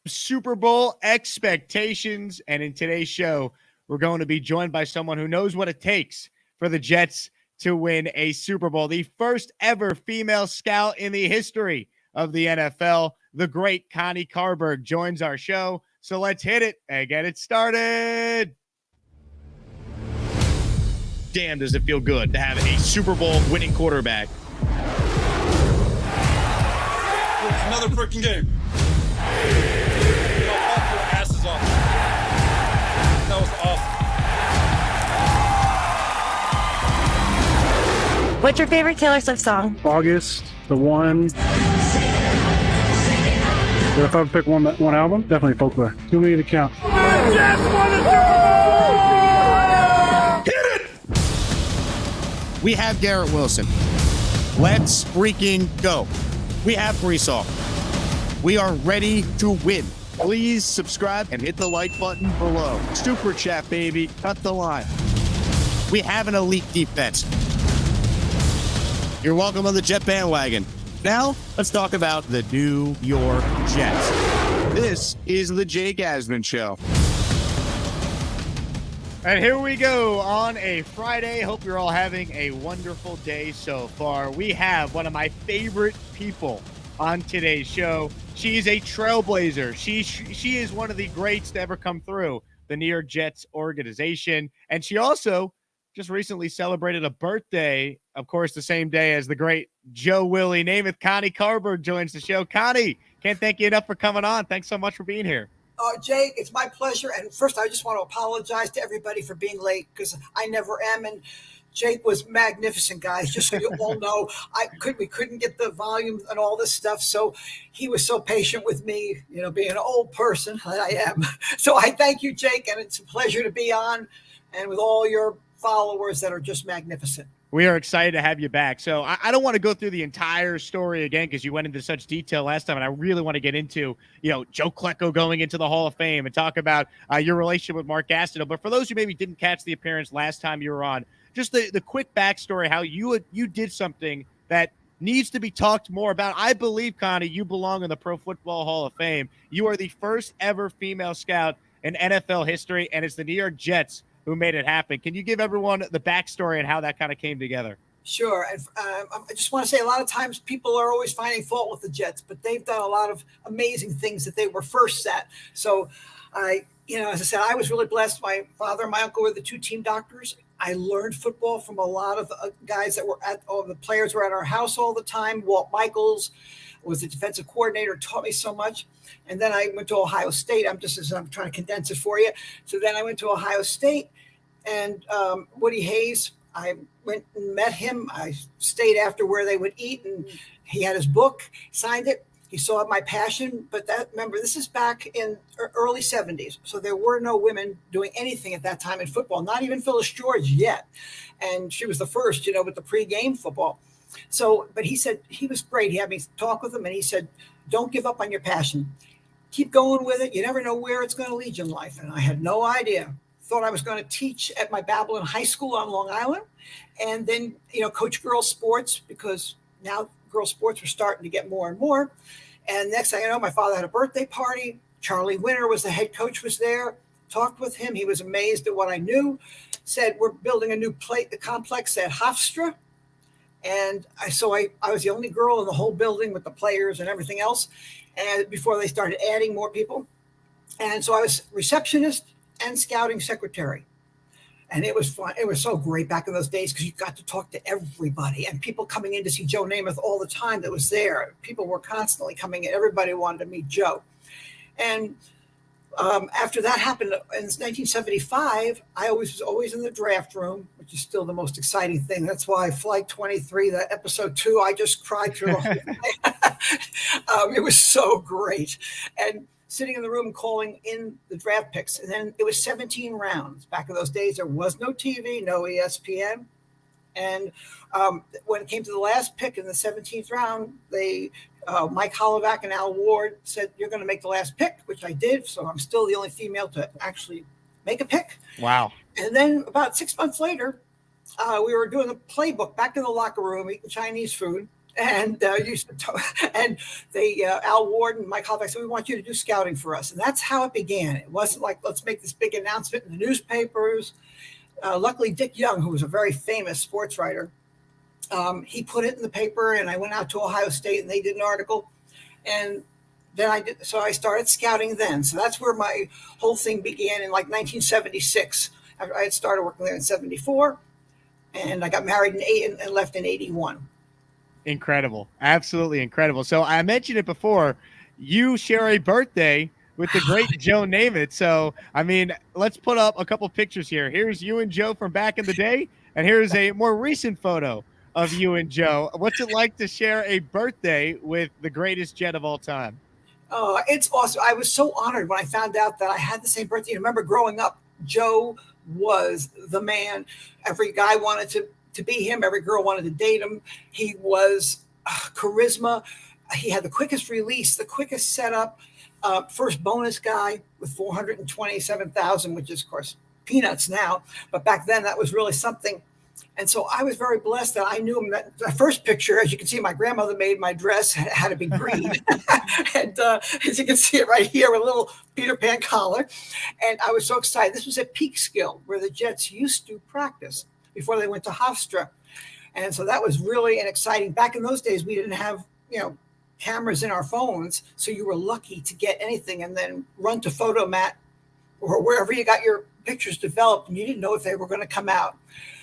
Super Bowl expectations. And in today's show, we're going to be joined by someone who knows what it takes for the Jets to win a Super Bowl. The first ever female scout in the history of the NFL, the great Connie Carberg, joins our show. So let's hit it and get it started. Damn, does it feel good to have a Super Bowl winning quarterback. It's another freaking game. Fuck your asses off. That was awesome. What's your favorite Taylor Swift song? August, The One. But if I would pick one album, definitely Folklore. Too many to count. Hit it! We have Garrett Wilson. Let's freaking go. We have Brees. We are ready to win. Please subscribe and hit the like button below. Super chat, baby. Cut the line. We have an elite defense. You're welcome on the Jet bandwagon. Now, let's talk about the New York Jets. This is the Jake Asman Show. And here we go on a Friday. Hope you're all having a wonderful day so far. We have one of my favorite people on today's show. She's a trailblazer. She is one of the greats to ever come through the New York Jets organization. And she also just recently celebrated a birthday, of course, the same day as the great Joe Willie Namath. Connie Carberg joins the show. Connie, can't thank you enough for coming on. Thanks so much for being here. Jake, it's my pleasure. And first, I just want to apologize to everybody for being late because I never am. And Jake was magnificent, guys. Just so you all know, we couldn't get the volume and all this stuff. So he was so patient with me, being an old person that I am. So I thank you, Jake, and it's a pleasure to be on and with all your followers that are just magnificent. We are excited to have you back. So I don't want to go through the entire story again because you went into such detail last time, and I really want to get into, Joe Klecko going into the Hall of Fame and talk about your relationship with Mark Gastineau. But for those who maybe didn't catch the appearance last time you were on, just the quick backstory, how you did something that needs to be talked more about. I believe, Connie, you belong in the Pro Football Hall of Fame. You are the first ever female scout in NFL history, and it's the New York Jets who made it happen. Can you give everyone the backstory and how that kind of came together? Sure. And I just want to say a lot of times people are always finding fault with the Jets, but they've done a lot of amazing things that they were first at. So as I said, I was really blessed. My father and my uncle were the two team doctors. I learned football from a lot of guys that were the players were at our house all the time. Walt Michaels was the defensive coordinator, taught me so much. And then I went to Ohio State. I'm trying to condense it for you. So then I went to Ohio State, and Woody Hayes, I went and met him. I stayed after where they would eat, and he had his book, signed it. He saw my passion. But remember, this is back in early 70s. So there were no women doing anything at that time in football, not even Phyllis George yet. And she was the first, with the pregame football. So, but he said he was great. He had me talk with him, and he said, don't give up on your passion. Keep going with it. You never know where it's going to lead you in life. And I had no idea. Thought I was going to teach at my Babylon High School on Long Island, and then, coach girls sports, because now girls sports were starting to get more and more. And next thing I know, my father had a birthday party. Charlie Winter was the head coach, was there. Talked with him. He was amazed at what I knew. Said, we're building a new complex at Hofstra. And I was the only girl in the whole building with the players and everything else. And before they started adding more people. And so I was receptionist and scouting secretary. And it was fun. It was so great back in those days because you got to talk to everybody, and people coming in to see Joe Namath all the time that was there. People were constantly coming in. Everybody wanted to meet Joe. And after that happened in 1975, I was always in the draft room, which is still the most exciting thing. That's why Flight 23, that episode 2, I just cried through the whole thing. It was so great. And sitting in the room calling in the draft picks. And then it was 17 rounds. Back in those days, there was no TV, no ESPN. And when it came to the last pick in the 17th round, Mike Holovac and Al Ward said, you're going to make the last pick, which I did. So I'm still the only female to actually make a pick. Wow. And then about 6 months later, we were doing a playbook back in the locker room, eating Chinese food. And used to and they Al Ward and Mike Halifax said, we want you to do scouting for us. And that's how it began. It wasn't like, let's make this big announcement in the newspapers. Luckily, Dick Young, who was a very famous sports writer, he put it in the paper, and I went out to Ohio State and they did an article. And then I started scouting then. So that's where my whole thing began in like 1976. I had started working there in 74, and I got married and left in 81. Incredible. Absolutely incredible. So I mentioned it before. You share a birthday with the great Joe Namath. So, I mean, let's put up a couple pictures here. Here's you and Joe from back in the day, and here's a more recent photo of you and Joe. What's it like to share a birthday with the greatest Jet of all time? Oh, it's awesome. I was so honored when I found out that I had the same birthday. I remember growing up, Joe was the man. Every guy wanted to be him. Every girl wanted to date him. He was charisma. He had the quickest release, the quickest setup, first bonus guy with 427,000, which is, of course, peanuts now. But back then, that was really something. And so I was very blessed that I knew him. That the first picture, as you can see, my grandmother made my dress, had to be green. And as you can see it right here, with a little Peter Pan collar. And I was so excited. This was at Peekskill, where the Jets used to practice before they went to Hofstra. And so that was really an exciting. Back in those days, we didn't have, cameras in our phones. So you were lucky to get anything and then run to Photomat or wherever you got your pictures developed, and you didn't know if they were going to come out.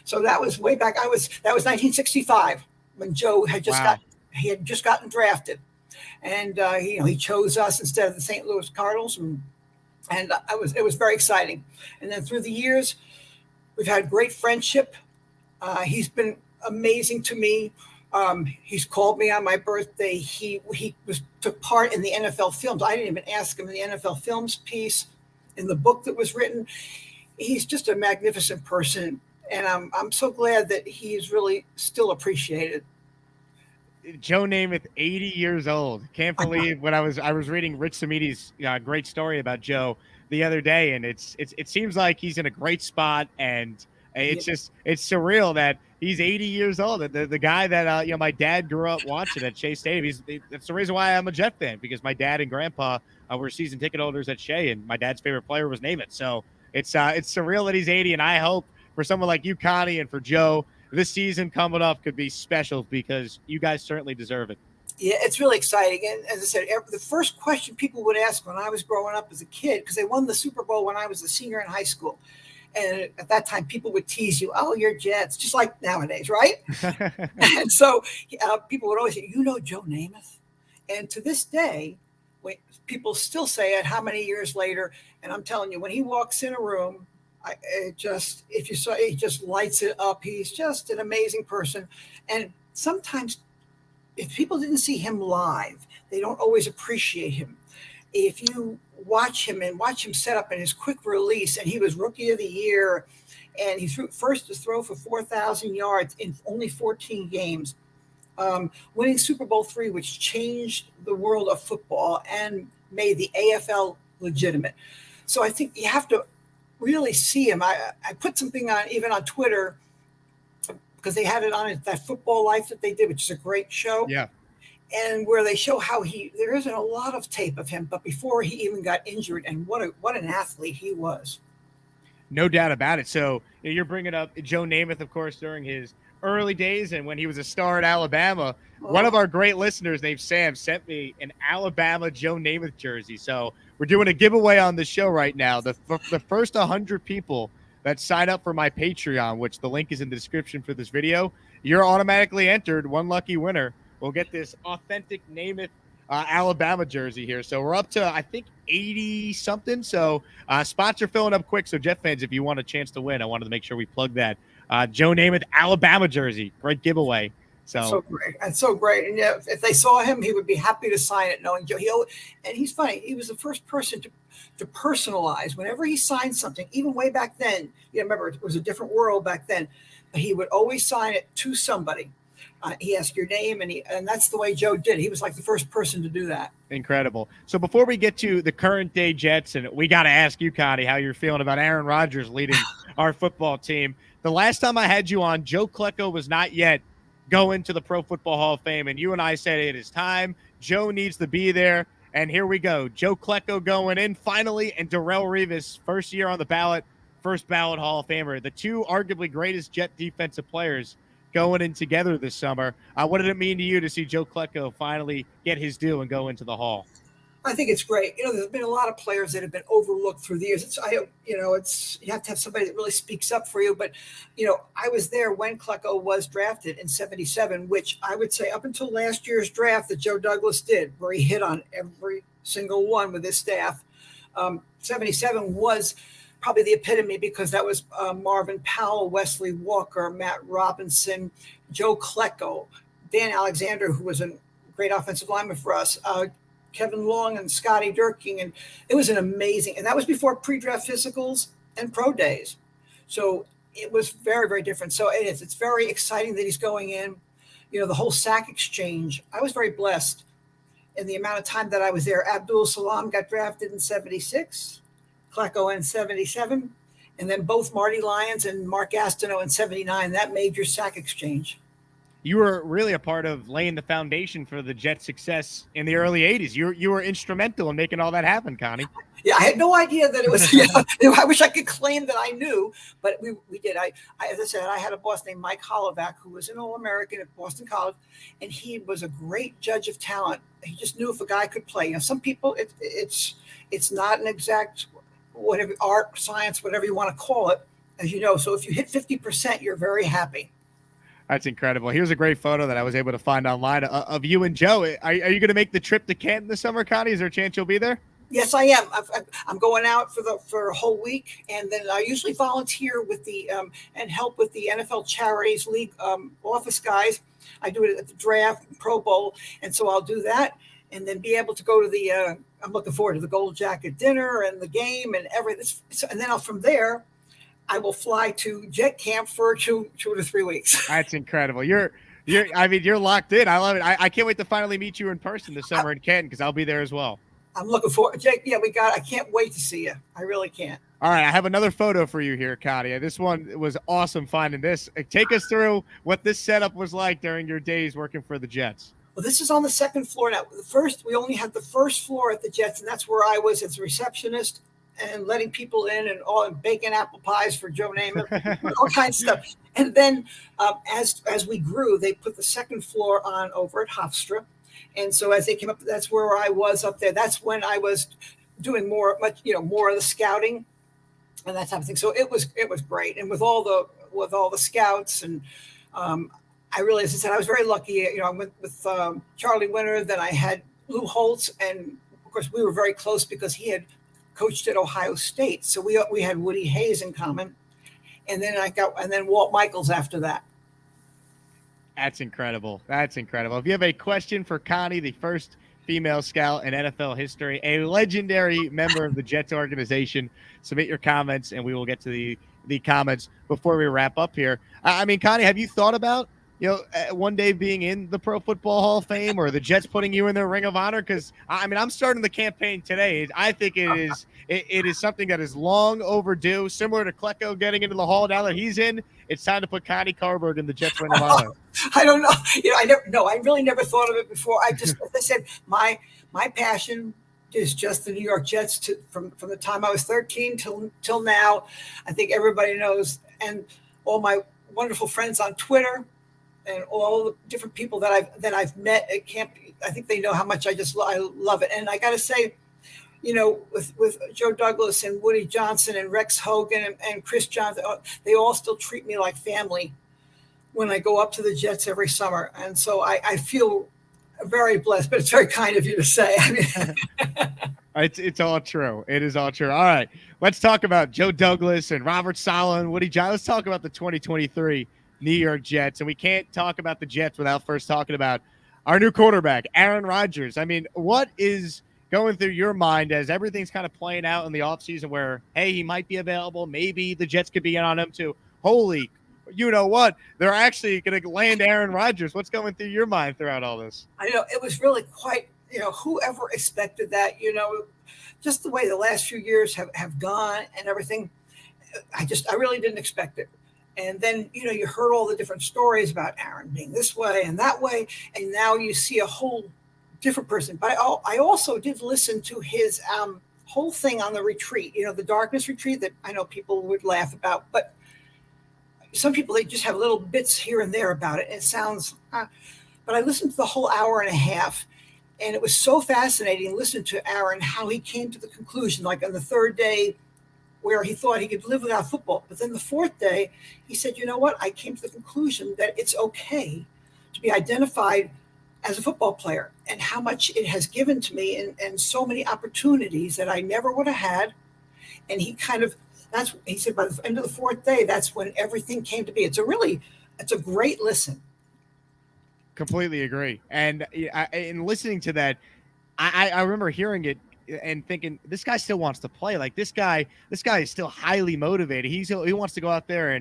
So that was way back. That was 1965 when Joe had just gotten drafted, and he chose us instead of the St. Louis Cardinals, and it was very exciting. And then through the years, we've had great friendship. He's been amazing to me. He's called me on my birthday. He took part in the NFL films. I didn't even ask him in the NFL films piece in the book that was written. He's just a magnificent person, and I'm so glad that he is really still appreciated. Joe Namath, 80 years old. Can't believe when I was reading Rich Samiti's great story about Joe the other day, and it seems like he's in a great spot, and it's surreal that he's 80 years old. The guy that my dad grew up watching at Shea Stadium. That's the reason why I'm a Jet fan, because my dad and grandpa were season ticket holders at Shea, and my dad's favorite player was Namath. So it's surreal that he's 80, and I hope for someone like you, Connie, and for Joe, this season coming up could be special, because you guys certainly deserve it. Yeah, it's really exciting. And as I said, the first question people would ask when I was growing up as a kid, because they won the Super Bowl when I was a senior in high school. And at that time, people would tease you, oh, you're Jets, just like nowadays, right? And so people would always say, Joe Namath? And to this day, people still say it how many years later. And I'm telling you, when he walks in a room, he just lights it up. He's just an amazing person. And sometimes if people didn't see him live, they don't always appreciate him. If you watch him set up in his quick release, and he was Rookie of the Year, and he threw first to throw for 4,000 yards in only 14 games, winning Super Bowl III, which changed the world of football and made the AFL legitimate. So I think you have to really see him. I put something on Twitter, because they had it on that Football Life that they did, which is a great show. Yeah. And where they show how there isn't a lot of tape of him, but before he even got injured, and what an athlete he was. No doubt about it. So you're bringing up Joe Namath, of course, during his early days and when he was a star at Alabama. One of our great listeners named Sam sent me an Alabama Joe Namath jersey. So we're doing a giveaway on the show right now. The first 100 people that sign up for my Patreon, which the link is in the description for this video, you're automatically entered. One lucky winner will get this authentic Namath Alabama jersey here. So we're up to, I think, 80 something. So spots are filling up quick. So Jet fans, if you want a chance to win, I wanted to make sure we plug that. Joe Namath Alabama jersey. Great giveaway. So great. And so great. And if they saw him, he would be happy to sign it, knowing Joe. And he's funny. He was the first person to personalize. Whenever he signed something, even way back then, remember, it was a different world back then, but he would always sign it to somebody. He asked your name, and that's the way Joe did. He was like the first person to do that. Incredible. So before we get to the current day Jets, and we got to ask you, Connie, how you're feeling about Aaron Rodgers leading our football team. The last time I had you on, Joe Klecko was not yet going to the Pro Football Hall of Fame. And you and I said it is time. Joe needs to be there. And here we go. Joe Klecko going in finally, and Darrelle Revis, first year on the ballot, first ballot Hall of Famer. The two arguably greatest Jet defensive players going in together this summer. What did it mean to you to see Joe Klecko finally get his due and go into the Hall? I think it's great. There's been a lot of players that have been overlooked through the years. You have to have somebody that really speaks up for you. But, I was there when Klecko was drafted in 77, which I would say up until last year's draft that Joe Douglas did, where he hit on every single one with his staff. 77 was probably the epitome because that was Marvin Powell, Wesley Walker, Matt Robinson, Joe Klecko, Dan Alexander, who was a great offensive lineman for us, Kevin Long and Scotty Durking. And it was an amazing, and that was before pre-draft physicals and pro days. So it was very, very different. So it's very exciting that he's going in. The whole sack exchange, I was very blessed in the amount of time that I was there. Abdul Salam got drafted in 76, Klecko in 77, and then both Marty Lyons and Mark Gastineau in 79, that major sack exchange. You were really a part of laying the foundation for the Jets' success in the early 80s. You were instrumental in making all that happen, Connie. Yeah, I had no idea that it was. I wish I could claim that I knew, but we did. I as I said, I had a boss named Mike Holovac, who was an All-American at Boston College, and he was a great judge of talent. He just knew if a guy could play. Some people, it's not an exact whatever art, science, whatever you want to call it, as you know. So if you hit 50%, you're very happy. That's incredible. Here's a great photo that I was able to find online of you and Joe. Are you going to make the trip to Canton this summer, Connie? Is there a chance you'll be there? Yes, I am. I'm going out for a whole week, and then I usually volunteer with the and help with the NFL Charities League office guys. I do it at the draft, Pro Bowl, and so I'll do that, and then be able to go to the. I'm looking forward to the Gold Jacket dinner and the game and everything. And then from there, I will fly to Jet Camp for 2 to 3 weeks. That's incredible. You're locked in. I love it. I can't wait to finally meet you in person this summer in Canton because I'll be there as well. I'm looking forward. Jake, yeah, I can't wait to see you. I really can't. All right, I have another photo for you here, Connie. This one was awesome finding this. Take us through what this setup was like during your days working for the Jets. Well, this is on the second floor now. We only had the first floor at the Jets, and that's where I was as a receptionist and letting people in and baking apple pies for Joe Namath, all kinds of stuff. And then as we grew, they put the second floor on over at Hofstra. And so as they came up, that's where I was up there. That's when I was doing more of the scouting and that type of thing. So it was great. And with all the scouts and I really, as I said, I was very lucky. I went with Charlie Winter. Then I had Lou Holtz, and of course we were very close because he had coached at Ohio State. So we had Woody Hayes in common. And then Walt Michaels after that. That's incredible. That's incredible. If you have a question for Connie, the first female scout in NFL history, a legendary member of the Jets organization, submit your comments and we will get to the comments before we wrap up here. Connie, have you thought about, one day being in the Pro Football Hall of Fame or the Jets putting you in their Ring of Honor? Because I'm starting the campaign today. I think it is something that is long overdue, similar to Klecko getting into the Hall. Now that he's in, it's time to put Connie Carberg in the Jets Ring of Honor. I don't know. I really never thought of it before. As I said, my passion is just the New York Jets from the time I was 13 till now. I think everybody knows, and all my wonderful friends on Twitter and all the different people that I've met at camp. I think they know how much I love it. And I got to say, with Joe Douglas and Woody Johnson and Rex Hogan and Chris Johnson, they all still treat me like family when I go up to the Jets every summer. And so I feel very blessed, but it's very kind of you to say. It's all true. It is all true. All right, let's talk about Joe Douglas and Robert Saleh and Woody Johnson. Let's talk about the 2023 New York Jets. And we can't talk about the Jets without first talking about our new quarterback, Aaron Rodgers. What is going through your mind as everything's kind of playing out in the offseason where, hey, he might be available. Maybe the Jets could be in on him too. Holy, you know what? They're actually going to land Aaron Rodgers. What's going through your mind throughout all this? I know it was really quite, whoever expected that, just the way the last few years have gone and everything. I really didn't expect it. And then, you heard all the different stories about Aaron being this way and that way. And now you see a whole different person. But I also did listen to his whole thing on the retreat, the darkness retreat that I know people would laugh about. But some people, they just have little bits here and there about it. It sounds, but I listened to the whole hour and a half. And it was so fascinating listening to Aaron, how he came to the conclusion, like on the third day, where he thought he could live without football. But then the fourth day, he said, you know what? I came to the conclusion that it's okay to be identified as a football player, and how much it has given to me, and so many opportunities that I never would have had. And he said by the end of the fourth day, that's when everything came to be. It's a great listen. Completely agree. And in listening to that, I remember hearing it and thinking, this guy still wants to play. Like this guy is still highly motivated. He wants to go out there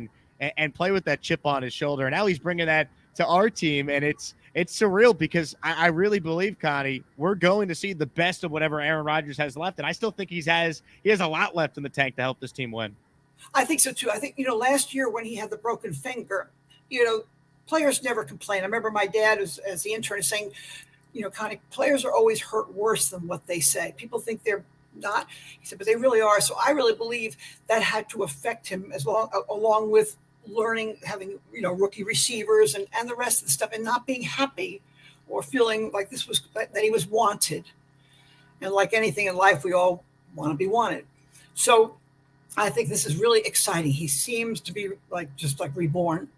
and play with that chip on his shoulder. And now he's bringing that to our team. And it's surreal, because I really believe, Connie, we're going to see the best of whatever Aaron Rodgers has left. And I still think he has a lot left in the tank to help this team win. I think so too. I think, last year when he had the broken finger, players never complain. I remember my dad, as the intern, is saying, Connie, players are always hurt worse than what they say. People think they're not. He said, but they really are. So I really believe that had to affect him along with learning, having, rookie receivers and the rest of the stuff, and not being happy or feeling like that he was wanted. And like anything in life, we all want to be wanted. So I think this is really exciting. He seems to be just reborn,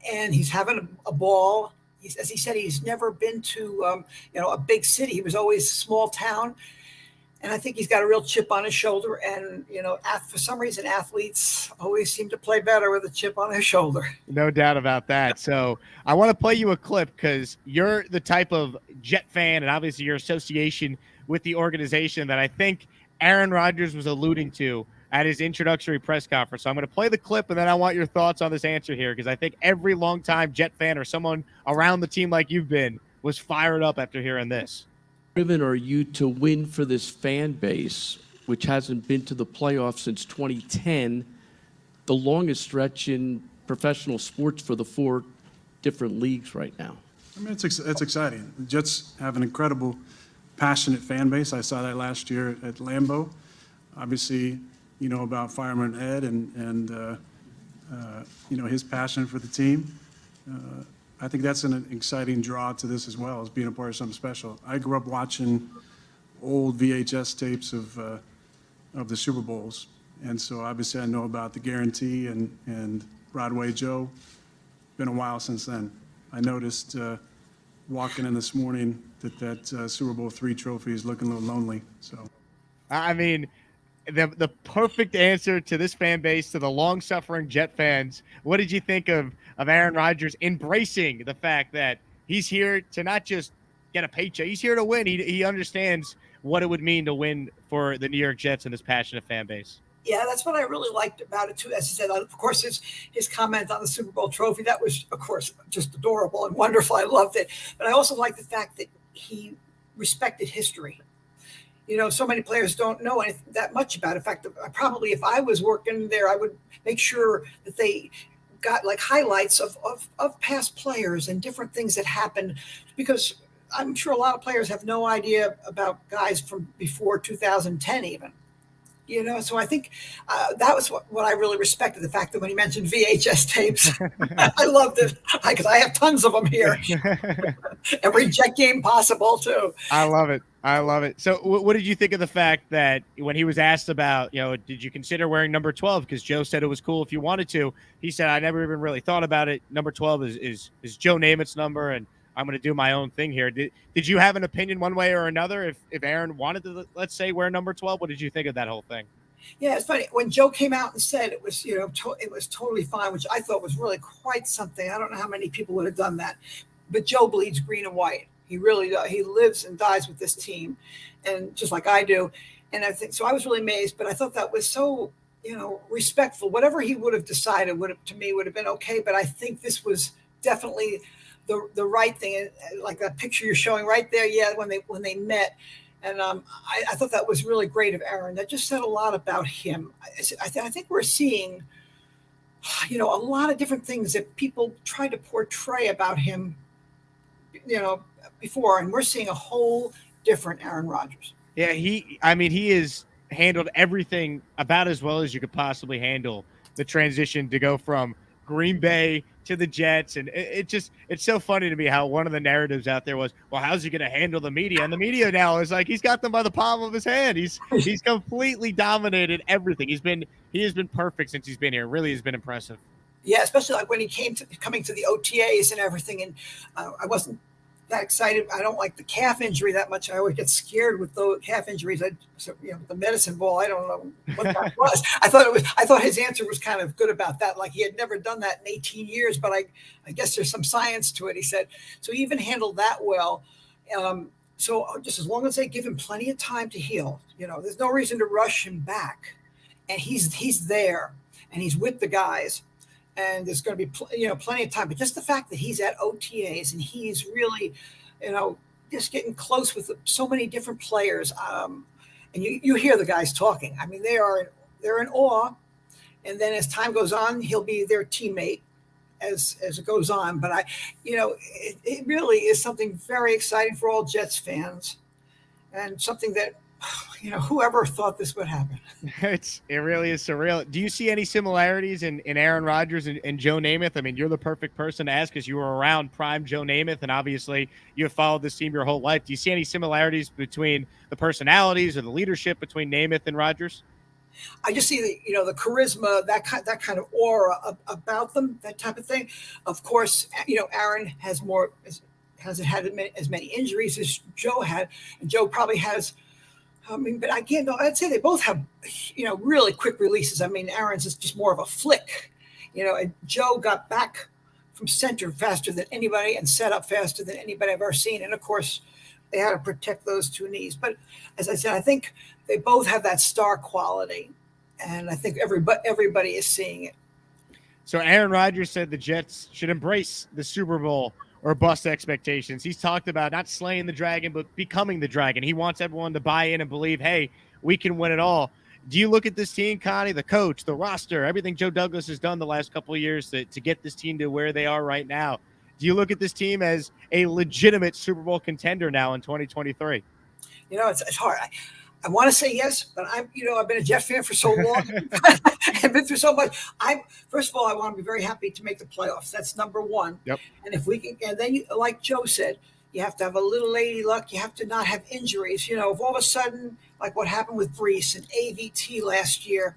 and he's having a ball. As he said, he's never been to, a big city. He was always a small town. And I think he's got a real chip on his shoulder. And, for some reason, athletes always seem to play better with a chip on their shoulder. No doubt about that. So I want to play you a clip, because you're the type of Jet fan, and obviously your association with the organization, that I think Aaron Rodgers was alluding to at his introductory press conference. So I'm going to play the clip, and then I want your thoughts on this answer here, because I think every longtime Jet fan or someone around the team like you've been was fired up after hearing this. Driven are you to win for this fan base, which hasn't been to the playoffs since 2010, the longest stretch in professional sports for the 4 different leagues right now? I mean, it's exciting. The Jets have an incredible, passionate fan base. I saw that last year at Lambeau. Obviously, about Fireman Ed and his passion for the team. I think that's an exciting draw to this as well, as being a part of something special. I grew up watching old VHS tapes of the Super Bowls, and so obviously I know about the guarantee and Broadway Joe. Been a while since then. I noticed walking in this morning that Super Bowl III trophy is looking a little lonely. So, I mean, the perfect answer to this fan base, to the long-suffering Jet fans. What did you think of Aaron Rodgers embracing the fact that he's here to not just get a paycheck, he's here to win. He understands what it would mean to win for the New York Jets and this passionate fan base. Yeah, that's what I really liked about it too. As he said, of course, his comment on the Super Bowl trophy, that was, of course, just adorable and wonderful. I loved it. But I also liked the fact that he respected history. So many players don't know that much about it. In fact, probably if I was working there, I would make sure that they got highlights of past players and different things that happened, because I'm sure a lot of players have no idea about guys from before 2010 even. So I think that was what I really respected, the fact that when he mentioned VHS tapes, I loved it, because I have tons of them here. Every Jet game possible, too. I love it. So what did you think of the fact that when he was asked about, did you consider wearing number 12? Because Joe said it was cool if you wanted to. He said, I never even really thought about it. Number 12 is Joe Namath's number, and I'm going to do my own thing here. Did you have an opinion one way or another if Aaron wanted to, let's say, wear number 12? What did you think of that whole thing? Yeah, it's funny. When Joe came out and said it was, it was totally fine, which I thought was really quite something. I don't know how many people would have done that. But Joe bleeds green and white. He really does. He lives and dies with this team, and just like I do. And I think so. I was really amazed, but I thought that was so, respectful. Whatever he would have decided would have been okay. But I think this was definitely the right thing. Like that picture you're showing right there. Yeah, when they met. And I thought that was really great of Aaron. That just said a lot about him. I think we're seeing a lot of different things that people tried to portray about him, before, and we're seeing a whole different Aaron Rodgers. Yeah, he has handled everything about as well as you could possibly handle the transition to go from Green Bay to the Jets. And it's so funny to me how one of the narratives out there was, well, how's he going to handle the media? And the media now is like, he's got them by the palm of his hand. He's completely dominated everything. He has been perfect since he's been here. Really has been impressive. Yeah, especially like when he coming to the OTAs and everything. And I wasn't that excited. I don't like the calf injury that much. I always get scared with those calf injuries. The medicine ball, I don't know what that was. I thought his answer was kind of good about that. Like he had never done that in 18 years, but I guess there's some science to it. He said, so he even handled that well. So just as long as they give him plenty of time to heal, there's no reason to rush him back. And he's there and he's with the guys. And there's going to be, plenty of time. But just the fact that he's at OTAs and he's really, just getting close with so many different players. And you hear the guys talking. I mean, they're in awe. And then as time goes on, he'll be their teammate as it goes on. But it really is something very exciting for all Jets fans, and something that, whoever thought this would happen. It really is surreal. Do you see any similarities in Aaron Rodgers and Joe Namath? I mean, you're the perfect person to ask because you were around prime Joe Namath, and obviously you have followed this team your whole life. Do you see any similarities between the personalities or the leadership between Namath and Rodgers? I just see the charisma, that kind of aura about them, that type of thing. Of course, Aaron hasn't had as many injuries as Joe had, and Joe probably has. But I'd say they both have, really quick releases. I mean, Aaron's is just more of a flick, and Joe got back from center faster than anybody and set up faster than anybody I've ever seen. And of course, they had to protect those two knees. But as I said, I think they both have that star quality, and I think everybody is seeing it. So Aaron Rodgers said the Jets should embrace the Super Bowl or bust expectations. He's talked about not slaying the dragon, but becoming the dragon. He wants everyone to buy in and believe, hey, we can win it all. Do you look at this team, Connie, the coach, the roster, everything Joe Douglas has done the last couple of years to get this team to where they are right now? Do you look at this team as a legitimate Super Bowl contender now in 2023? It's hard. I want to say yes, but I've been a Jet fan for so long. I've been through so much. First of all, I want to be very happy to make the playoffs. That's number one. Yep. And if we can, and then like Joe said, you have to have a little lady luck. You have to not have injuries. If all of a sudden, like what happened with Brees and AVT last year,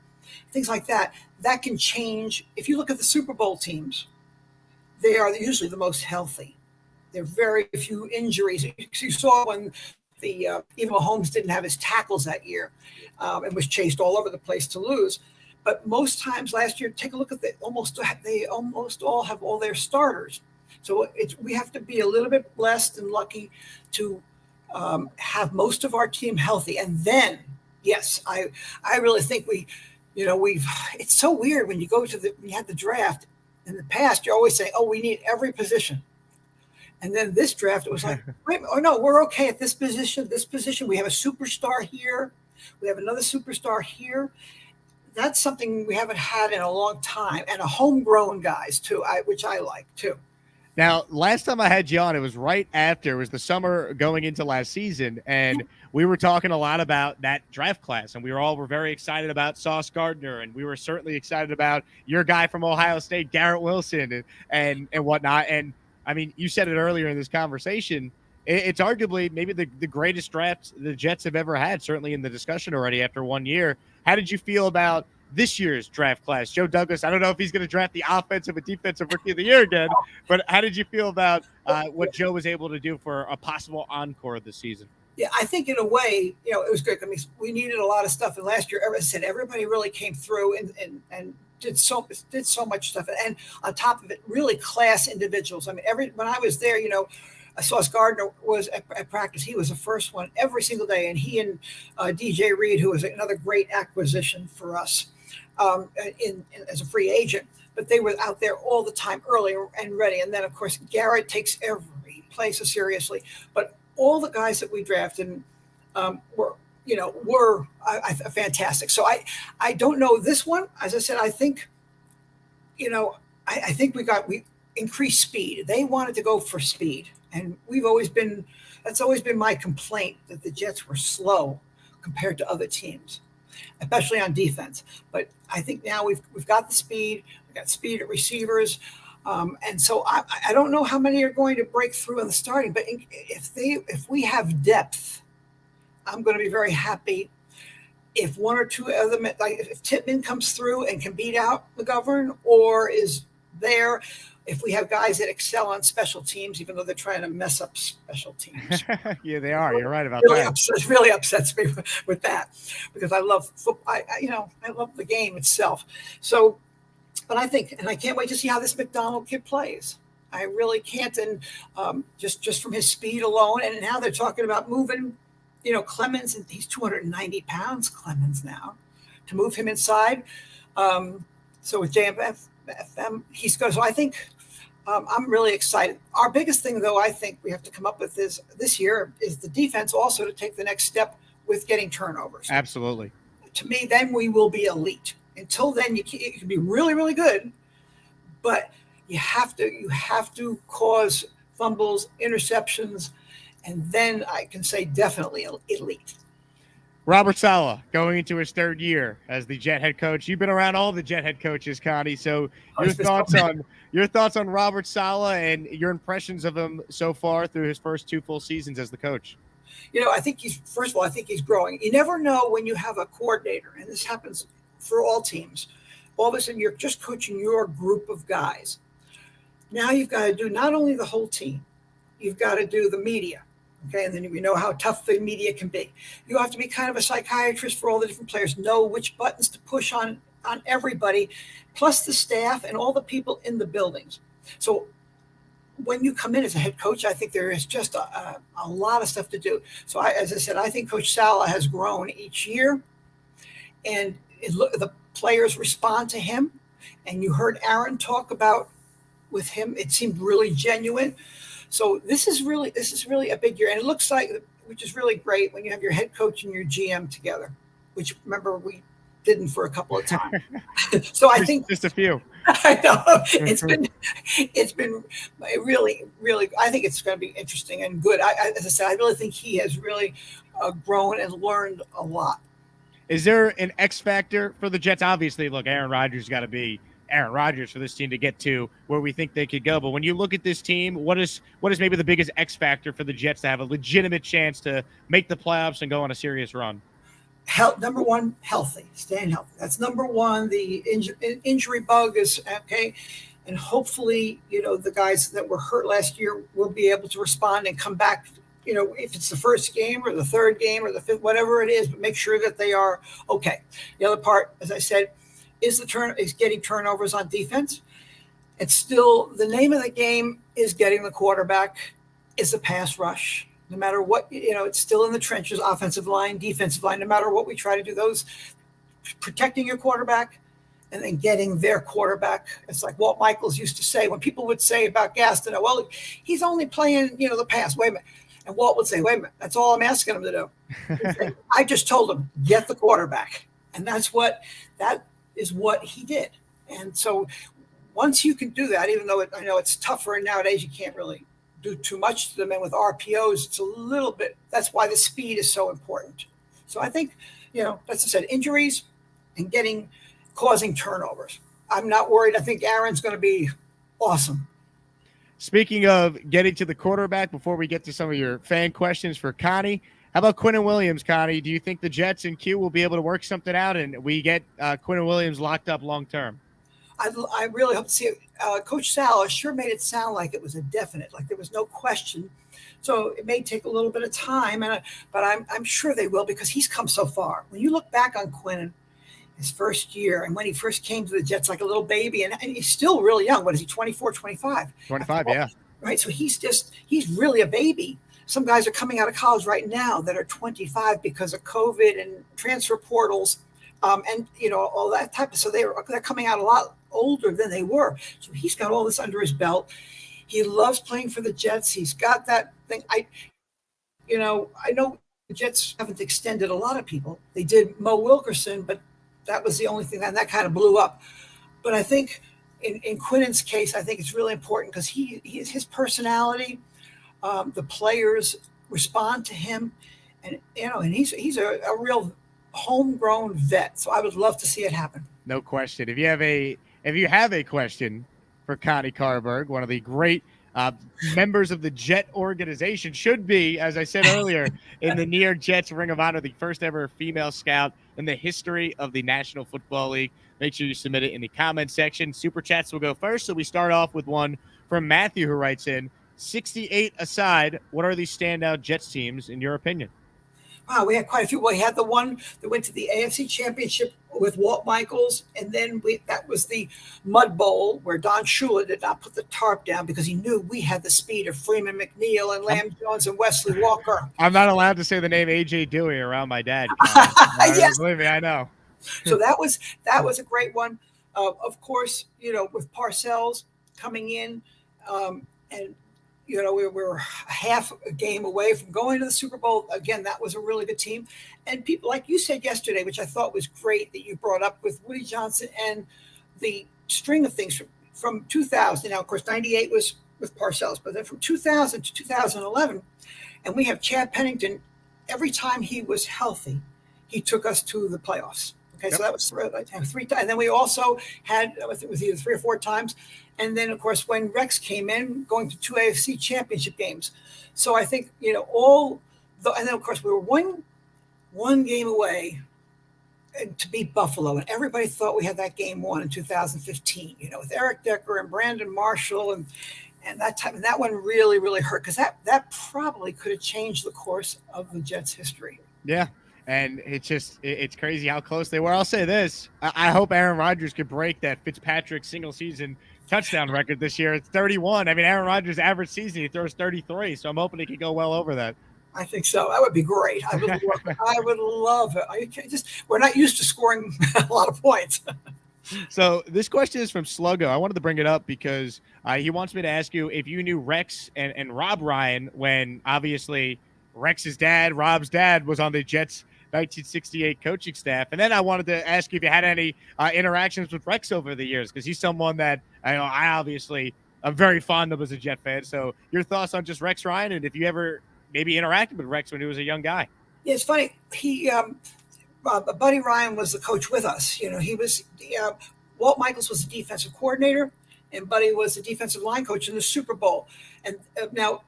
things like that can change. If you look at the Super Bowl teams, they are usually the most healthy. There are very few injuries. You saw when even Mahomes didn't have his tackles that year, and was chased all over the place to lose. But most times last year, take a look at they almost all have all their starters. So we have to be a little bit blessed and lucky to have most of our team healthy. And then, yes, I really think it's so weird when you go to we had the draft in the past. You're always saying, oh, we need every position. And then this draft, it was like, wait, oh no, we're okay at this position. We have a superstar here. We have another superstar here. That's something we haven't had in a long time. And a homegrown guys too, which I like too. Now, last time I had you on, it was right after. It was the summer going into last season. And we were talking a lot about that draft class. And we were very excited about Sauce Gardner. And we were certainly excited about your guy from Ohio State, Garrett Wilson, and whatnot. And I mean, you said it earlier in this conversation. It's arguably maybe the greatest draft the Jets have ever had, certainly in the discussion already after 1 year. How did you feel about this year's draft class? Joe Douglas, I don't know if he's going to draft the offensive and defensive rookie of the year again, but how did you feel about what Joe was able to do for a possible encore this season? Yeah, I think in a way, it was good. I mean, we needed a lot of stuff. And last year, as I said, everybody really came through and did so much stuff. And on top of it, really class individuals. I mean, when I was there, Sauce Gardner was at practice. He was the first one every single day. And he and DJ Reed, who was another great acquisition for us as a free agent, but they were out there all the time, early and ready. And then, of course, Garrett takes every play so seriously. But all the guys that we drafted were fantastic. So I don't know this one. As I said, I think I think we increased speed. They wanted to go for speed, and that's always been my complaint, that the Jets were slow compared to other teams, especially on defense. But I think now we've got the speed. We've got speed at receivers. And so I don't know how many are going to break through in the starting, but if we have depth, I'm going to be very happy. If one or two other, like if Tippmann comes through and can beat out McGovern, or is there, if we have guys that excel on special teams, even though they're trying to mess up special teams. Yeah, they are. You're right about that. It really upsets me with that, because I love football. I love the game itself. So, but I think, and I can't wait to see how this McDonald kid plays. I really can't. And just from his speed alone, and now they're talking about moving, Clemens, and he's 290 pounds, Clemens now, to move him inside. So with JFM, he's good. So I think I'm really excited. Our biggest thing, though, I think we have to come up with this year is the defense also to take the next step with getting turnovers. Absolutely. To me, then we will be elite. Until then, you can be really, really good, but you have to cause fumbles, interceptions, and then I can say definitely elite. Robert Saleh going into his third year as the Jet head coach. You've been around all the Jet head coaches, Connie. So your thoughts on Robert Saleh and your impressions of him so far through his first 2 full seasons as the coach. I think he's growing. You never know when you have a coordinator, and this happens for all teams. All of a sudden, you're just coaching your group of guys. Now you've got to do not only the whole team, you've got to do the media. Okay, and then we know how tough the media can be. You have to be kind of a psychiatrist for all the different players, know which buttons to push on everybody, plus the staff and all the people in the buildings. So when you come in as a head coach, I think there is just a lot of stuff to do. So as I said, I think Coach Saleh has grown each year, and the players respond to him. And you heard Aaron talk about with him; it seemed really genuine. So this is really a big year, and it looks like, which is really great when you have your head coach and your GM together, which remember we didn't for a couple of times. So I think just a few. I know it's been really, really. I think it's going to be interesting and good. As I said, I really think he has really grown and learned a lot. Is there an X factor for the Jets? Obviously, look, Aaron Rodgers got to be Aaron Rodgers for this team to get to where we think they could go. But when you look at this team, what is maybe the biggest X factor for the Jets to have a legitimate chance to make the playoffs and go on a serious run? Number one, staying healthy. That's number one. The injury bug is okay. And hopefully, the guys that were hurt last year will be able to respond and come back, if it's the first game or the third game or the fifth, whatever it is, but make sure that they are okay. The other part, as I said, is getting turnovers on defense. It's still the name of the game is getting the quarterback, is the pass rush. No matter what, it's still in the trenches, offensive line, defensive line, no matter what we try to do, those protecting your quarterback and then getting their quarterback. It's like Walt Michaels used to say, when people would say about Gaston, well, he's only playing, the pass. Wait a minute. And Walt would say, wait a minute, that's all I'm asking him to do. I just told him, get the quarterback. And that is what he did. And so once you can do that, even though I know it's tougher, and nowadays you can't really do too much to them, and with RPOs, it's a little bit, that's why the speed is so important. So I think, as I said, injuries and causing turnovers. I'm not worried. I think Aaron's going to be awesome. Speaking of getting to the quarterback, before we get to some of your fan questions for Connie, how about Quinnen Williams, Connie? Do you think the Jets and Q will be able to work something out and we get Quinnen Williams locked up long term? I really hope to see it. Coach Saleh sure made it sound like it was a definite, like there was no question. So it may take a little bit of time, but I'm sure they will, because he's come so far. When you look back on Quinnen, his first year, and when he first came to the Jets like a little baby, and he's still really young. What is he, 24, 25? 25, yeah. Right, so he's really a baby. Some guys are coming out of college right now that are 25 because of COVID and transfer portals, and all that type of. So they're coming out a lot older than they were. So he's got all this under his belt. He loves playing for the Jets. He's got that thing. I know the Jets haven't extended a lot of people. They did Mo Wilkerson, but that was the only thing that kind of blew up. But I think in Quinnen's case, I think it's really important because his personality, the players respond to him, and and he's a real homegrown vet. So I would love to see it happen. No question. If you have a question for Connie Carberg, one of the great members of the Jet organization, should be, as I said earlier, in the New York Jets Ring of Honor, the first ever female scout in the history of the National Football League. Make sure you submit it in the comment section. Super Chats will go first. So we start off with one from Matthew, who writes in, 68 aside, what are the standout Jets teams in your opinion? Wow, we had quite a few. We had the one that went to the AFC Championship with Walt Michaels, and then that was the Mud Bowl where Don Shula did not put the tarp down because he knew we had the speed of Freeman McNeil and Lamb Jones and Wesley Walker. I'm not allowed to say the name A.J. Dewey around my dad. Yes. Believe me, I know. So that was a great one. Of course, with Parcells coming in, and we were half a game away from going to the Super Bowl. Again, that was a really good team. And people, like you said yesterday, which I thought was great that you brought up with Woody Johnson and the string of things from 2000. Now, of course, 98 was with Parcells, but then from 2000 to 2011, and we have Chad Pennington. Every time he was healthy, he took us to the playoffs. Okay, So that was 3 times. And then we also had, it was either 3 or 4 times. And then, of course, when Rex came in, going to 2 AFC championship games. So I think, and then, of course, we were one game away to beat Buffalo. And everybody thought we had that game won in 2015, with Eric Decker and Brandon Marshall. And that time, and that one really, really hurt because that probably could have changed the course of the Jets' history. Yeah. And it's crazy how close they were. I'll say this. I hope Aaron Rodgers could break that Fitzpatrick single season touchdown record this year. It's 31. I mean, Aaron Rodgers' average season, he throws 33. So I'm hoping he can go well over that. I think so. That would be great. I would love it. I would love it. We're not used to scoring a lot of points. So this question is from Sluggo. I wanted to bring it up because he wants me to ask you if you knew Rex and Rob Ryan when obviously Rex's dad, Rob's dad, was on the Jets 1968 coaching staff. And then I wanted to ask you if you had any interactions with Rex over the years, because he's someone that I obviously am very fond of as a Jet fan. So your thoughts on just Rex Ryan, and if you ever maybe interacted with Rex when he was a young guy. Yeah, it's funny. He, Buddy Ryan was the coach with us. He was, Walt Michaels was the defensive coordinator, and Buddy was the defensive line coach in the Super Bowl. And now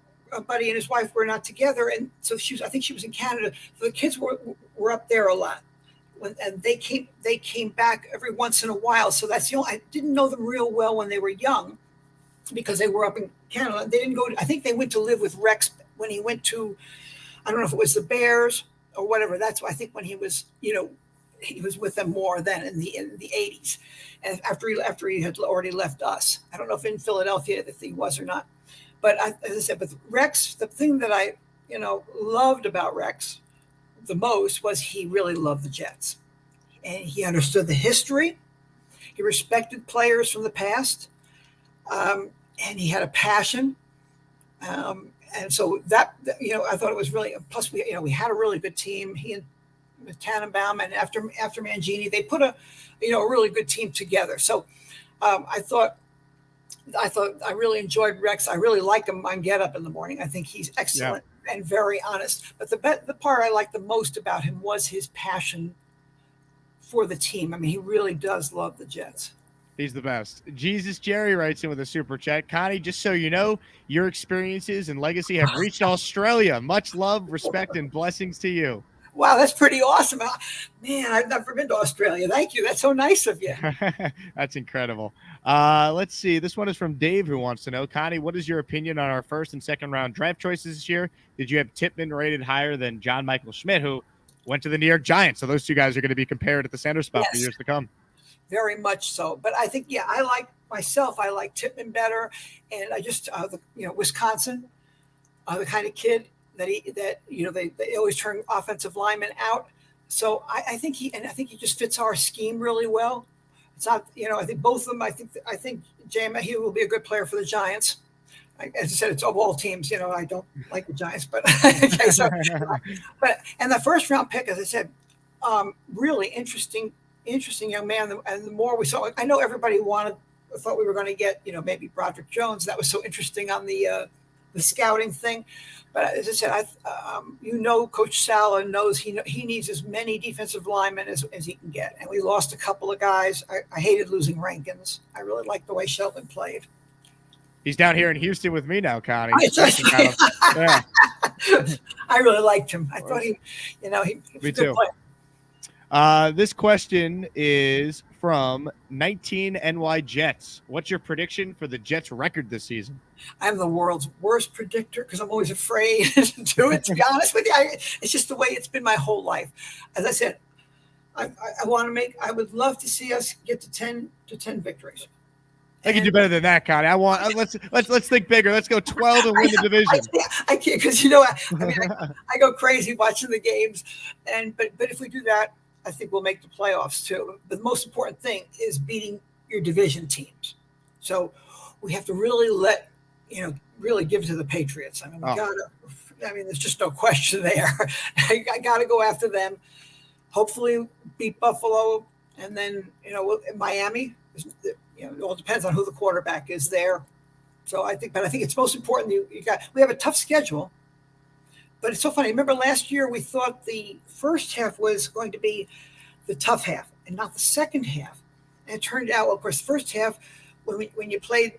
Buddy and his wife were not together, and so I think she was in Canada. So the kids were up there a lot, and they came back every once in a while. So that's I didn't know them real well when they were young, because they were up in Canada. They didn't go. I think they went to live with Rex when he went to, I don't know if it was the Bears or whatever. That's I think when he was he was with them more then in the 80s, and after he had already left us. I don't know if in Philadelphia if he was or not. But as I said, with Rex, the thing that I, loved about Rex the most was he really loved the Jets. And he understood the history. He respected players from the past. And he had a passion. And so that, I thought it was really, plus we had a really good team. He and Tannenbaum, and after Mangini, they put a really good team together. So I thought I really enjoyed Rex. I really like him on Get Up in the Morning. I think he's excellent and very honest. But the part I liked the most about him was his passion for the team. I mean, he really does love the Jets. He's the best. Jesus Jerry writes in with a super chat. Connie, just so you know, your experiences and legacy have reached Australia. Much love, respect, and blessings to you. Wow, that's pretty awesome. Man, I've never been to Australia. Thank you. That's so nice of you. That's incredible. Let's see. This one is from Dave, who wants to know, Connie, what is your opinion on our first and second round draft choices this year? Did you have Tippmann rated higher than John Michael Schmidt, who went to the New York Giants? So those two guys are going to be compared at the center spot for years to come. Very much so. But I think, I like Tippmann better. And I just, Wisconsin, the kind of kid they always turn offensive linemen out. So I think he just fits our scheme really well. It's not, I think both of them, I think He will be a good player for the Giants. As I said, it's of all teams, I don't like the Giants, but okay, so, and the first round pick, as I said, really interesting young man. And the more we saw, I know everybody wanted thought we were going to get, maybe Broderick Jones. That was so interesting on the scouting thing. But as I said, Coach Sala knows he needs as many defensive linemen as he can get. And we lost a couple of guys. I hated losing Rankins. I really liked the way Sheldon played. He's down here in Houston with me now, Connie. Yeah. I really liked him. I thought he was me a good too. player. This question is from 19 NY Jets. What's your prediction for the Jets record this season? I'm the world's worst predictor because I'm always afraid to do it, to be honest with you. It's just the way it's been my whole life. As I said, I would love to see us get to 10 victories. I can do better than that, Connie. Let's think bigger. Let's go 12 and win the division. I can't because I go crazy watching the games, but if we do that, I think we'll make the playoffs too. But the most important thing is beating your division teams. So we have to really really give it to the Patriots. There's just no question there. I got to go after them. Hopefully beat Buffalo, and then Miami. It all depends on who the quarterback is there. So I think it's most important. We have a tough schedule, but it's so funny. Remember last year we thought the first half was going to be the tough half and not the second half. And it turned out, of course, first half when you played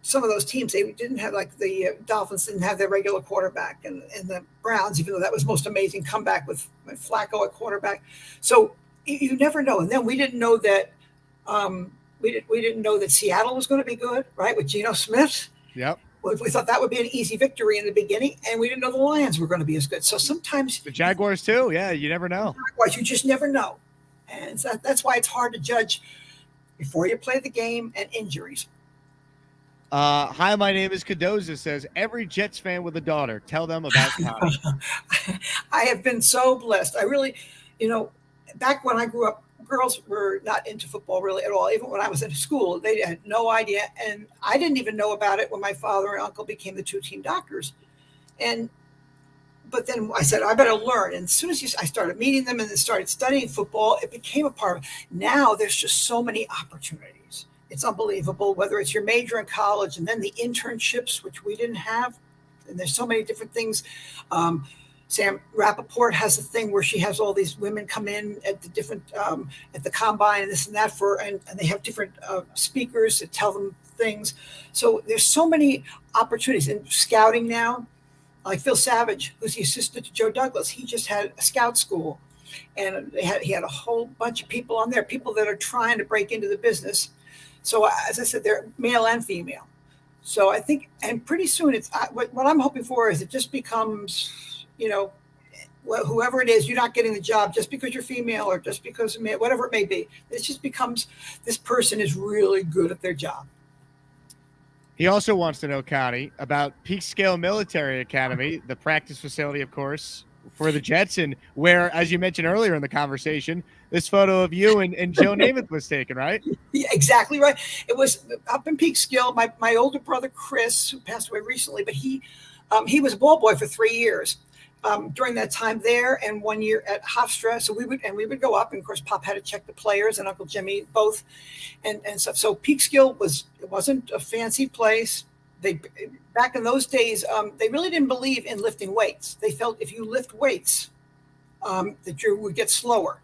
some of those teams, they didn't have, like the Dolphins didn't have their regular quarterback, and the Browns, even though that was most amazing comeback with Flacco at quarterback. So you never know. And then we didn't know that. We didn't know that Seattle was going to be good, right, with Geno Smith. Yep. We thought that would be an easy victory in the beginning, and we didn't know the Lions were going to be as good. So sometimes the Jaguars too. Yeah, you never know. Jaguars, you just never know, and so that's why it's hard to judge before you play the game and injuries. Hi, my name is Cadoza. Says every Jets fan with a daughter. Tell them about Connie. I have been so blessed. I really, back when I grew up, girls were not into football really at all. Even when I was in school, they had no idea. And I didn't even know about it when my father and uncle became the two-team doctors. But then I said, I better learn. And as soon as I started meeting them and then started studying football, it became a part of it. Now there's just so many opportunities. It's unbelievable, whether it's your major in college and then the internships, which we didn't have. And there's so many different things. Sam Rappaport has a thing where she has all these women come in at the different at the combine and this and that and they have different speakers that tell them things. So there's so many opportunities in scouting now. Like Phil Savage, who's the assistant to Joe Douglas, he just had a scout school, and he had a whole bunch of people on there, people that are trying to break into the business. So as I said, they're male and female. So I think, and pretty soon what I'm hoping for is it just becomes, whoever it is, you're not getting the job just because you're female or just because whatever it may be. It just becomes this person is really good at their job. He also wants to know, Connie, about Peak Scale Military Academy, the practice facility, of course, for the Jets, and where, as you mentioned earlier in the conversation, this photo of you and Joe Namath was taken, right? Yeah, exactly right. It was up in Peak Scale. My older brother, Chris, who passed away recently, but he was a ball boy for 3 years. During that time there and 1 year at Hofstra. So we would go up, and of course Pop had to check the players and Uncle Jimmy both and stuff. So Peekskill wasn't a fancy place. Back in those days, they really didn't believe in lifting weights. They felt if you lift weights, that you would get slower.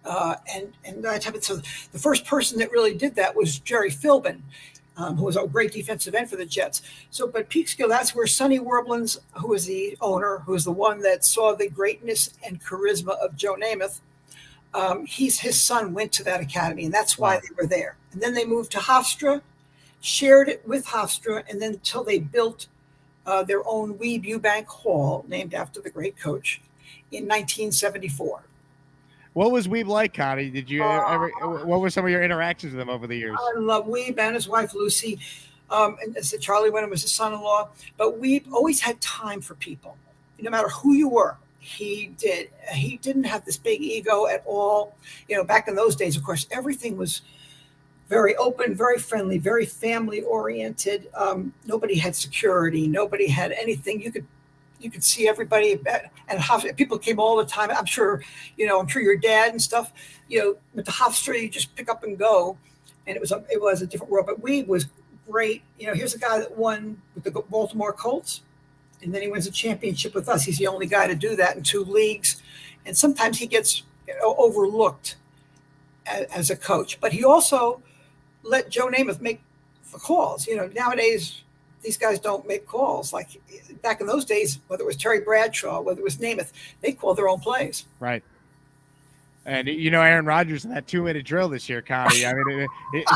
And that type of, so the first person that really did that was Jerry Philbin, who was a great defensive end for the Jets. So, but Peekskill, that's where Sonny Werblins, who was the owner, who was the one that saw the greatness and charisma of Joe Namath. His son went to that academy, and that's why they were there. And then they moved to Hofstra, shared it with Hofstra, and then until they built their own Weeb Eubank Hall, named after the great coach, in 1974. What was Weeb like, Connie? Did you ever? What were some of your interactions with him over the years? I love Weeb and his wife Lucy, and as Charlie Wenham was his son-in-law. But Weeb always had time for people, no matter who you were. He did. He didn't have this big ego at all. Back in those days, of course, everything was very open, very friendly, very family-oriented. Nobody had security. Nobody had anything. You could see everybody, and people came all the time. I'm sure your dad and stuff, with the Hofstra, you just pick up and go. and it was a different world. But Weed was great. Here's a guy that won with the Baltimore Colts, and then he wins a championship with us. He's the only guy to do that in 2 leagues, and sometimes he gets overlooked as a coach. But he also let Joe Namath make the calls. Nowadays these guys don't make calls like back in those days. Whether it was Terry Bradshaw, whether it was Namath, they called their own plays. Right. And Aaron Rodgers in that 2-minute drill this year, Connie. I mean,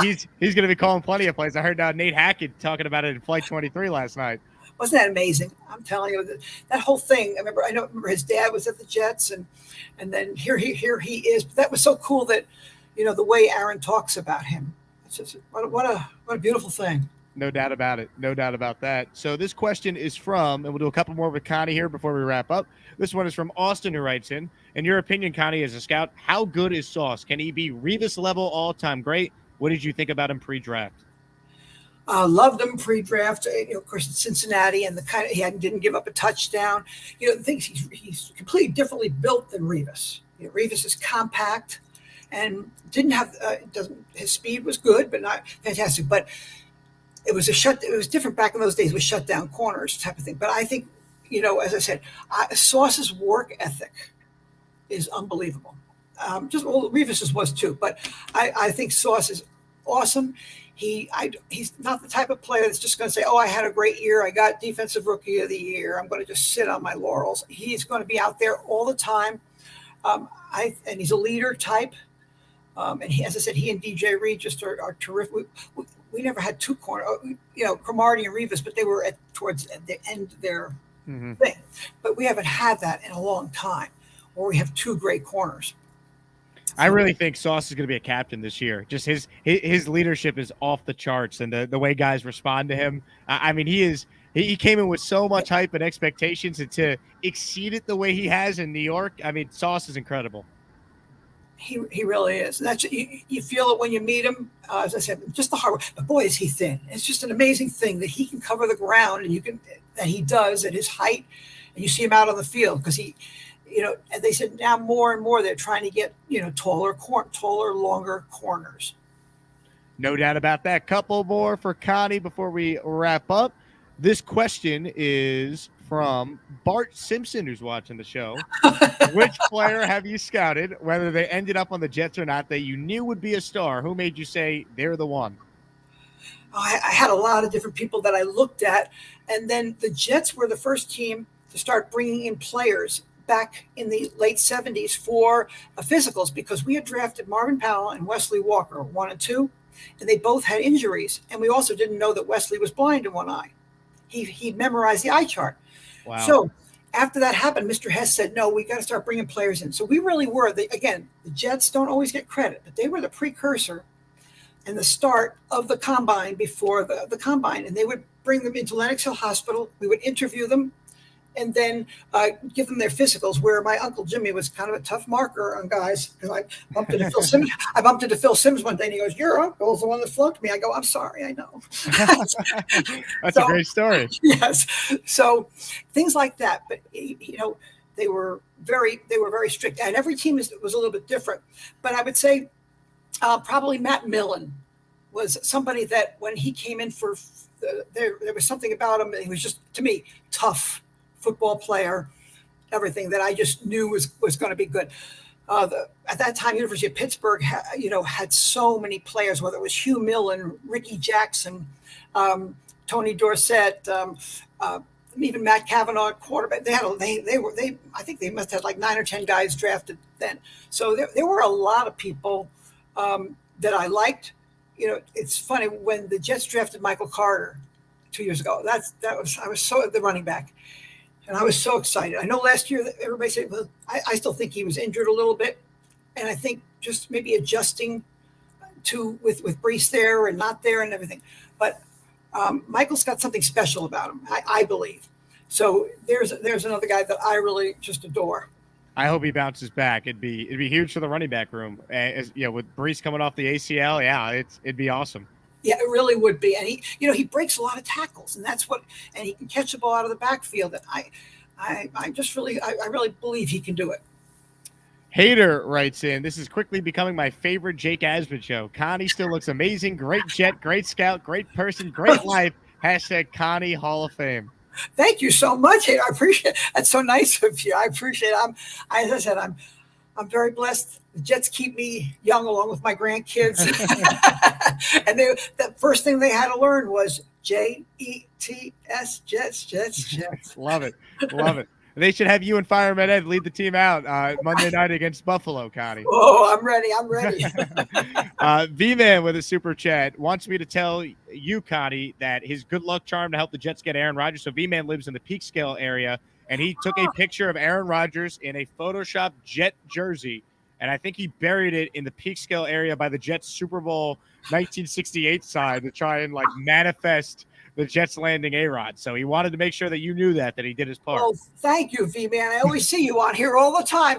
he's going to be calling plenty of plays. I heard Nate Hackett talking about it in Flight 23 last night. Wasn't that amazing? I'm telling you, that whole thing. I remember his dad was at the Jets, and then here he is. But that was so cool that the way Aaron talks about him. It's just what a beautiful thing. No doubt about it. No doubt about that. So this question is from, and we'll do a couple more with Connie here before we wrap up. This one is from Austin, who writes in your opinion, Connie, as a scout, how good is Sauce? Can he be Revis level all-time great? What did you think about him pre-draft? Loved him pre-draft. Of course, in Cincinnati, and he didn't give up a touchdown. The things he's completely differently built than Revis. Revis is compact and didn't have his speed was good, but not fantastic. But it was different back in those days with shutdown corners type of thing. But I think, as I said, Sauce's work ethic is unbelievable. Revis's was too, but I think Sauce is awesome. He's not the type of player that's just going to say, "Oh, I had a great year. I got Defensive Rookie of the Year. I'm going to just sit on my laurels." He's going to be out there all the time. And he's a leader type. And as I said, he and DJ Reed just are terrific. We never had 2 corners, Cromartie and Revis, but they were towards the end of their thing. But we haven't had that in a long time, where we have 2 great corners. I really think Sauce is going to be a captain this year. Just his leadership is off the charts, and the way guys respond to him. I mean, he came in with so much hype and expectations, and to exceed it the way he has in New York. I mean, Sauce is incredible. He really is. And you feel it when you meet him. As I said, just the hard work. But boy, is he thin. It's just an amazing thing that he can cover the ground, and that he does at his height. And you see him out on the field because he, and they said now more and more they're trying to get taller, longer corners. No doubt about that. Couple more for Connie before we wrap up. This question is from Bart Simpson, who's watching the show. Which player have you scouted, whether they ended up on the Jets or not, that you knew would be a star? Who made you say they're the one? I had a lot of different people that I looked at, and then the Jets were the first team to start bringing in players back in the late 70s for physicals, because we had drafted Marvin Powell and Wesley Walker 1 and 2, and they both had injuries, and we also didn't know that Wesley was blind in one eye. He memorized the eye chart. Wow. So after that happened, Mr. Hess said, no, we got to start bringing players in. So we really were, the Jets don't always get credit, but they were the precursor and the start of the combine before the combine. And they would bring them into Lenox Hill Hospital. We would interview them and then give them their physicals, where my Uncle Jimmy was kind of a tough marker on guys. Because I bumped into Phil Sims. I bumped into Phil Sims one day, and he goes, "Your uncle's the one that flunked me." I go, "I'm sorry, I know." That's a great story. Yes. So things like that. But they were very strict, and every team was a little bit different. But I would say probably Matt Millen was somebody that when he came in there was something about him. He was just, to me, tough football player, everything that I just knew was going to be good. At that time, University of Pittsburgh, had so many players, whether it was Hugh Millen, Ricky Jackson, Tony Dorsett, even Matt Cavanaugh, quarterback. I think they must have like 9 or 10 guys drafted then. So there were a lot of people that I liked. It's funny when the Jets drafted Michael Carter 2 years ago. I was so the running back. And I was so excited. I know last year that everybody said, well, I still think he was injured a little bit. And I think just maybe adjusting with Brees there and not there and everything. But Michael's got something special about him, I believe. So there's another guy that I really just adore. I hope he bounces back. It'd be huge for the running back room. With Brees coming off the ACL, it'd be awesome. Yeah, it really would be. And he breaks a lot of tackles, and and he can catch the ball out of the backfield. And I really believe he can do it. Hater writes in, this is quickly becoming my favorite Jake Asman show. Connie still looks amazing. Great Jet, great scout, great person, great life. Hashtag Connie Hall of Fame. Thank you so much. I appreciate it. That's so nice of you. I appreciate it. As I said, I'm very blessed. The Jets keep me young along with my grandkids. And the first thing they had to learn was Jets, Jets. Love it. Love it. They should have you and Fireman Ed lead the team out Monday night against Buffalo, Connie. Oh, I'm ready. I'm ready. V-Man with a super chat wants me to tell you, Connie, that his good luck charm to help the Jets get Aaron Rodgers. So V-Man lives in the Peekskill area, and he took a picture of Aaron Rodgers in a Photoshop Jet jersey, and I think he buried it in the Peekskill area by the Jets Super Bowl 1968 side to try and manifest the Jets landing A-Rod. So he wanted to make sure that you knew that he did his part. Oh, thank you, V-Man. I always see you on here all the time.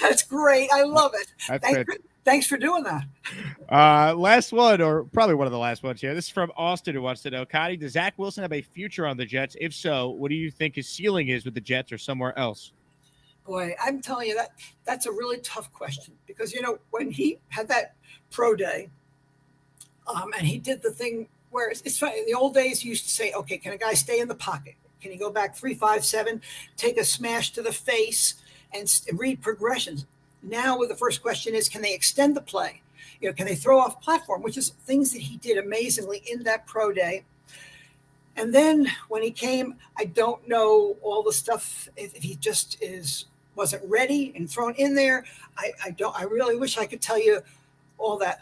That's great. I love it. Thanks for doing that. Last one, or probably one of the last ones here. This is from Austin, who wants to know, Connie, does Zach Wilson have a future on the Jets? If so, what do you think his ceiling is with the Jets or somewhere else? Boy, I'm telling you, that's a really tough question because, when he had that pro day and he did the thing where it's funny. In the old days, you used to say, okay, can a guy stay in the pocket? Can he go back 3-5-7, take a smash to the face, and read progressions? Now, the first question is, can they extend the play? Can they throw off platform, which is things that he did amazingly in that pro day. And then when he came, I don't know all the stuff. If he just wasn't ready and thrown in there, I really wish I could tell you all that.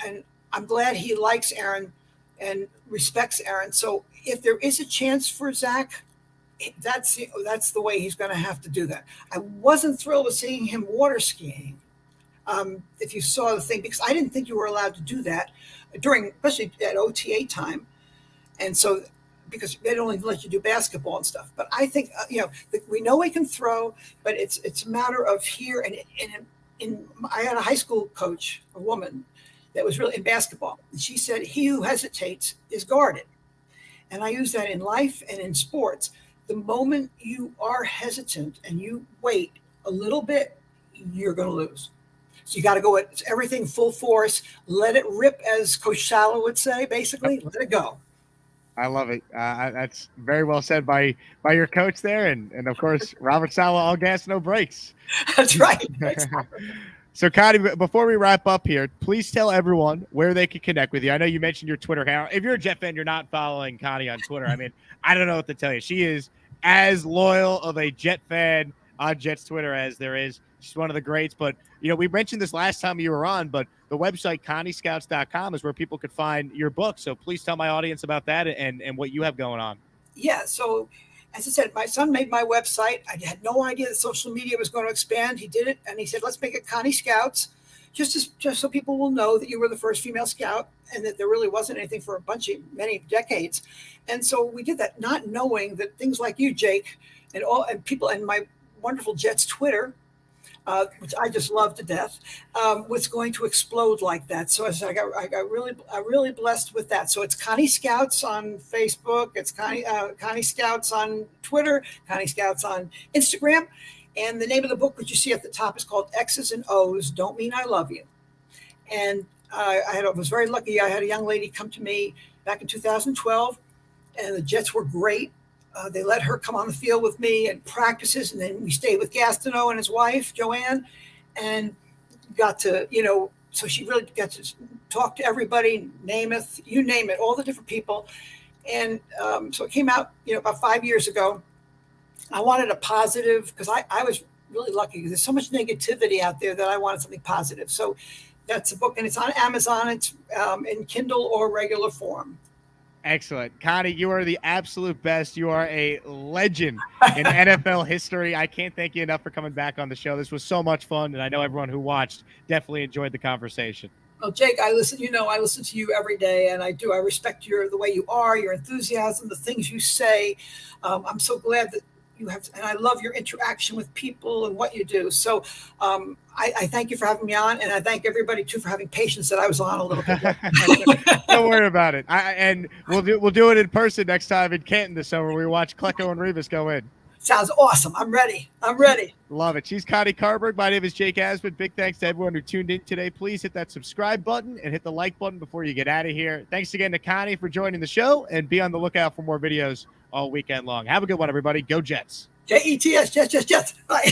And I'm glad he likes Aaron and respects Aaron. So if there is a chance for Zach, that's the way he's going to have to do that. I wasn't thrilled with seeing him water skiing. If you saw the thing, because I didn't think you were allowed to do that especially at OTA time. And so, because they'd only let you do basketball and stuff. But I think, we know he can throw, but it's a matter of here. And I had a high school coach, a woman, that was really in basketball. And she said, he who hesitates is guarded. And I use that in life and in sports. The moment you are hesitant and you wait a little bit, you're going to lose. So you got to go at everything full force. Let it rip, as Coach Sala would say, basically. Let it go. I love it. That's very well said by your coach there. And of course, Robert Sala, all gas, no brakes. That's right. So, Connie, before we wrap up here, please tell everyone where they can connect with you. I know you mentioned your Twitter account. If you're a Jet fan, you're not following Connie on Twitter. I mean, I don't know what to tell you. She is as loyal of a Jet fan on Jets Twitter as there is. She's one of the greats. But, we mentioned this last time you were on, but the website ConnieScouts.com is where people could find your book. So please tell my audience about that and what you have going on. Yeah, so as I said, my son made my website. I had no idea that social media was going to expand. He did it, and he said, let's make it Connie Scouts, just so people will know that you were the first female scout and that there really wasn't anything for many decades. And so we did that, not knowing that things like you, Jake, and people, and my wonderful Jets Twitter, which I just love to death, was going to explode like that. So I got really blessed with that. So it's Connie Scouts on Facebook. It's Connie Scouts on Twitter, Connie Scouts on Instagram. And the name of the book, which you see at the top, is called X's and O's Don't Mean I Love You. And I was very lucky. I had a young lady come to me back in 2012, and the Jets were great. They let her come on the field with me and practices, and then we stayed with Gastineau and his wife, Joanne, and got to, so she really got to talk to everybody, Namath, you name it, all the different people. And so it came out, about 5 years ago. I wanted a positive, because I was really lucky, because there's so much negativity out there that I wanted something positive. So that's a book, and it's on Amazon. It's in Kindle or regular form. Excellent. Connie, you are the absolute best. You are a legend in NFL history. I can't thank you enough for coming back on the show. This was so much fun, and I know everyone who watched definitely enjoyed the conversation. Well, Jake, I listen to you every day, and I do. I respect the way you are, your enthusiasm, the things you say. I'm so glad that you have, and I love your interaction with people and what you do. So I thank you for having me on, and I thank everybody too for having patience that I was on a little bit. Don't worry about it. And we'll do it in person next time in Canton this summer. We watch Klecko and Revis go in. Sounds awesome. I'm ready. I'm ready. Love it. She's Connie Carberg. My name is Jake Asman. Big thanks to everyone who tuned in today. Please hit that subscribe button and hit the like button before you get out of here. Thanks again to Connie for joining the show, and be on the lookout for more videos all weekend long. Have a good one, everybody. Go Jets. Jets, Jets, Jets, Jets. Bye.